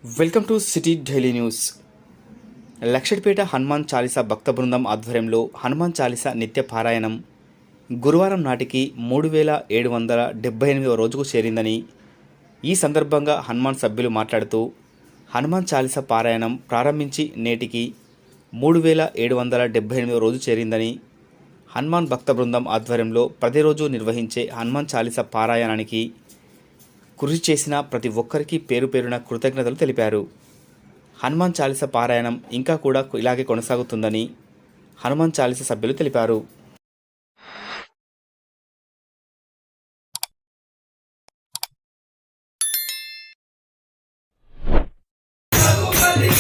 Welcome to city daily news. Luxettipet Hanuman Chalisa భక్త బృందం ఆధ్వర్యంలో హనుమాన్ చాలీసా నిత్య పారాయణం గురువారం నాటికి 3778వ రోజుకు చేరిందని, ఈ సందర్భంగా హనుమాన్ సభ్యులు మాట్లాడుతూ హనుమాన్ చాలీసా పారాయణం ప్రారంభించి నేటికి 3778వ రోజు చేరిందని, హనుమాన్ భక్త బృందం ఆధ్వర్యంలో ప్రతిరోజు నిర్వహించే హనుమాన్ చాలీసా పారాయణానికి కృషి చేసిన ప్రతి ఒక్కరికి పేరు పేరున కృతజ్ఞతలు తెలిపారు. హనుమాన్ చాలీసా పారాయణం ఇంకా కూడా ఇలాగే కొనసాగుతుందని హనుమాన్ చాలీసా సభ్యులు తెలిపారు. रघुपति